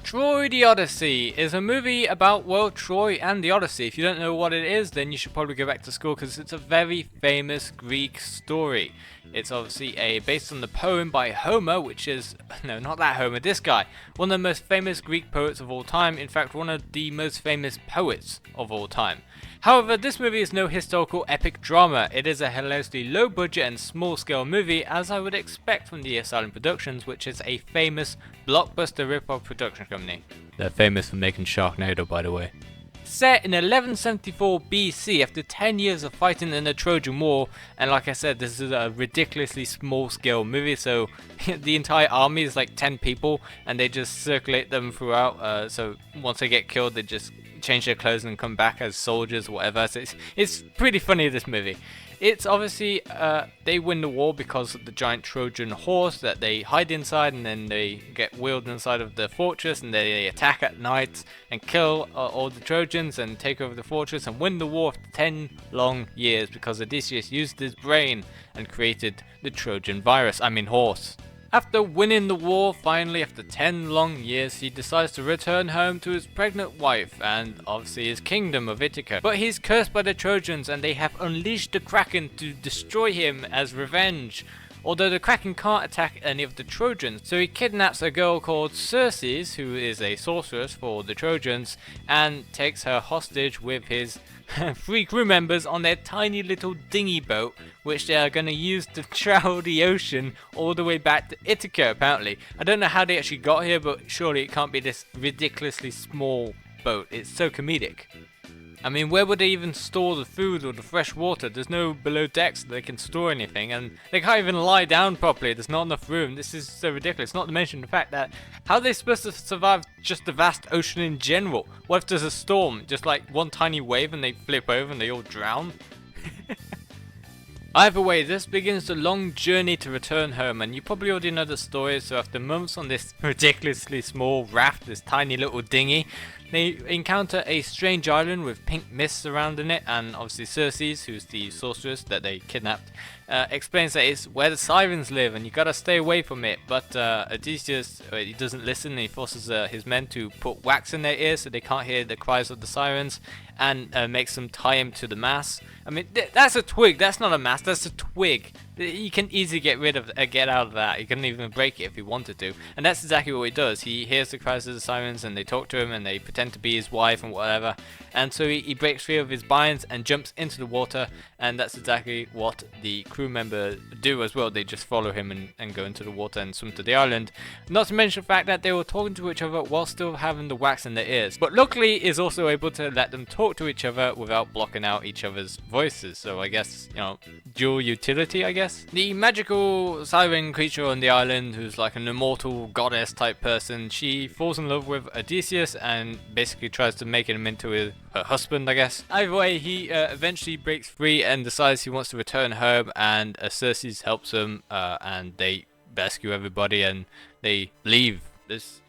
Troy the Odyssey is a movie about, well, Troy and the Odyssey. If you don't know what it is, then you should probably go back to school because it's a very famous Greek story. It's obviously based on the poem by Homer, which is, no, not that Homer, this guy. One of the most famous Greek poets of all time, in fact one of the most famous poets of all time. However, this movie is no historical epic drama. It is a hilariously low budget and small scale movie, as I would expect from the Asylum Productions, which is a famous blockbuster rip-off production company. They're famous for making Sharknado, by the way. Set in 1174 BC after 10 years of fighting in the Trojan War, and like I said, this is a ridiculously small scale movie, so the entire army is like 10 people and they just circulate them throughout, so once they get killed they just change their clothes and come back as soldiers or whatever. So it's pretty funny, this movie. It's obviously, they win the war because of the giant Trojan horse that they hide inside, and then they get wheeled inside of the fortress and they attack at night and kill all the Trojans and take over the fortress and win the war for 10 long years because Odysseus used his brain and created the Trojan horse. After winning the war, finally after 10 long years, he decides to return home to his pregnant wife and obviously his kingdom of Ithaca. But he's cursed by the Trojans and they have unleashed the Kraken to destroy him as revenge. Although the Kraken can't attack any of the Trojans, so he kidnaps a girl called Circe, who is a sorceress for the Trojans, and takes her hostage with his 3 crew members on their tiny little dinghy boat, which they are going to use to travel the ocean all the way back to Ithaca, apparently. I don't know how they actually got here, but surely it can't be this ridiculously small boat. It's so comedic. I mean, where would they even store the food or the fresh water? There's no below decks that they can store anything, and they can't even lie down properly. There's not enough room. This is so ridiculous. Not to mention the fact that, how are they supposed to survive just the vast ocean in general? What if there's a storm? Just like one tiny wave and they flip over and they all drown? Either way, this begins the long journey to return home, and you probably already know the story. So after months on this ridiculously small raft, this tiny little dinghy, they encounter a strange island with pink mist surrounding it, and obviously Circe, who's the sorceress that they kidnapped, explains that it's where the sirens live and you gotta stay away from it. But Odysseus, he doesn't listen, and he forces his men to put wax in their ears so they can't hear the cries of the sirens, and makes them tie him to the mast. I mean, that's a twig, that's not a mast, that's a twig. You can easily get out of that. You couldn't even break it if he wanted to. And that's exactly what he does. He hears the cries of the sirens and they talk to him and they pretend to be his wife and whatever. And so he breaks free of his binds and jumps into the water. And that's exactly what the crew members do as well. They just follow him and go into the water and swim to the island. Not to mention the fact that they were talking to each other while still having the wax in their ears. But luckily is also able to let them talk to each other without blocking out each other's voices. So I guess, dual utility, I guess. The magical siren creature on the island, who's like an immortal goddess type person, she falls in love with Odysseus and basically tries to make him into her husband, I guess. Either way, he eventually breaks free and decides he wants to return home, and Circe helps him, and they rescue everybody and they leave.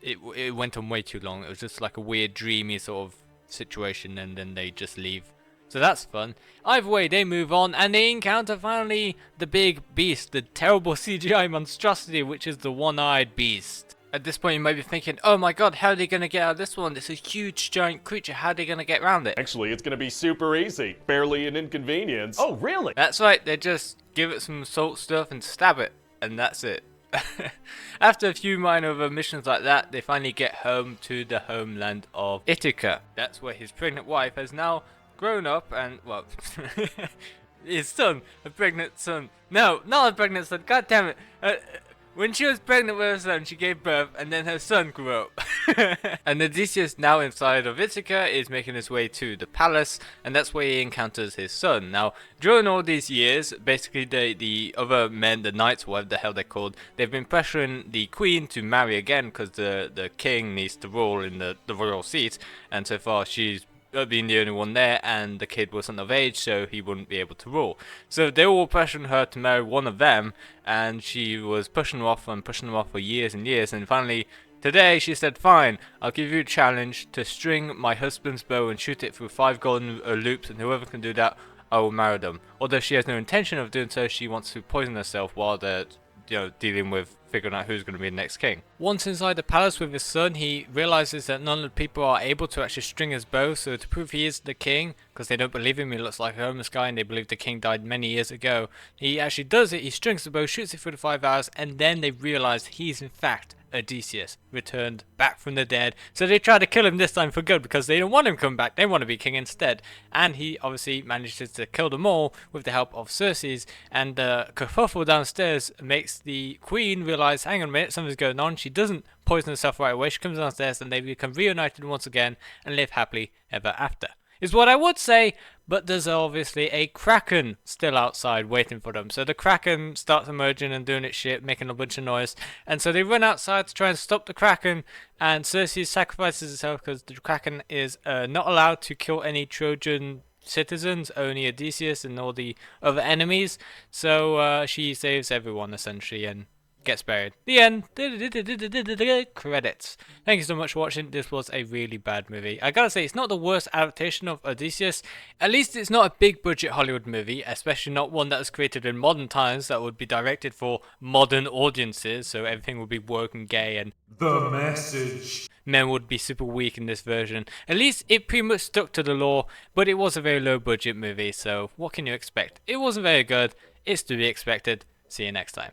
It went on way too long. It was just like a weird dreamy sort of situation, and then they just leave. So that's fun. Either way, they move on and they encounter finally the big beast, the terrible CGI monstrosity, which is the one-eyed beast. At this point you might be thinking, oh my god, how are they going to get out of this one? It's a huge giant creature, how are they going to get around it? Actually, it's going to be super easy. Barely an inconvenience. Oh, really? That's right, they just give it some salt stuff and stab it, and that's it. After a few minor missions like that, they finally get home to the homeland of Ithaca. That's where his pregnant wife has now grown up and, well, his son, a pregnant son. No, not a pregnant son, god damn it. When she was pregnant with her son, she gave birth and then her son grew up. And Odysseus, now inside of Ithaca, is making his way to the palace, and that's where he encounters his son. Now, during all these years, basically the other men, the knights, whatever the hell they're called, they've been pressuring the queen to marry again because the king needs to rule in the royal seat, and so far she's being the only one there, and the kid wasn't of age, so he wouldn't be able to rule. So they were all pressuring her to marry one of them, and she was pushing them off for years and years, and finally today she said, fine, I'll give you a challenge to string my husband's bow and shoot it through 5 golden loops, and whoever can do that, I will marry them. Although she has no intention of doing so, she wants to poison herself while they're dealing with figuring out who's going to be the next king. Once inside the palace with his son, he realizes that none of the people are able to actually string his bow, so to prove he is the king, because they don't believe him, he looks like a homeless guy and they believe the king died many years ago, he actually does it. He strings the bow, shoots it through the 5 hours, and then they realize he's in fact Odysseus, returned back from the dead. So they try to kill him this time for good because they don't want him to come back, they want to be king instead. And he obviously manages to kill them all with the help of Circe, and the kerfuffle downstairs makes the queen realize, hang on a minute, something's going on. She doesn't poison herself right away, she comes downstairs and they become reunited once again and live happily ever after, is what I would say. But there's obviously a kraken still outside waiting for them. So the kraken starts emerging and doing its shit, making a bunch of noise. And so they run outside to try and stop the kraken. And Circe sacrifices herself because the kraken is not allowed to kill any Trojan citizens, only Odysseus and all the other enemies. So she saves everyone essentially and gets buried. The end. Credits. Thank you so much for watching. This was a really bad movie. I gotta say, it's not the worst adaptation of Odysseus. At least it's not a big budget Hollywood movie, especially not one that was created in modern times that would be directed for modern audiences, so everything would be woke and gay and the message. Men would be super weak in this version. At least it pretty much stuck to the lore, but it was a very low budget movie, so what can you expect? It wasn't very good. It's to be expected. See you next time.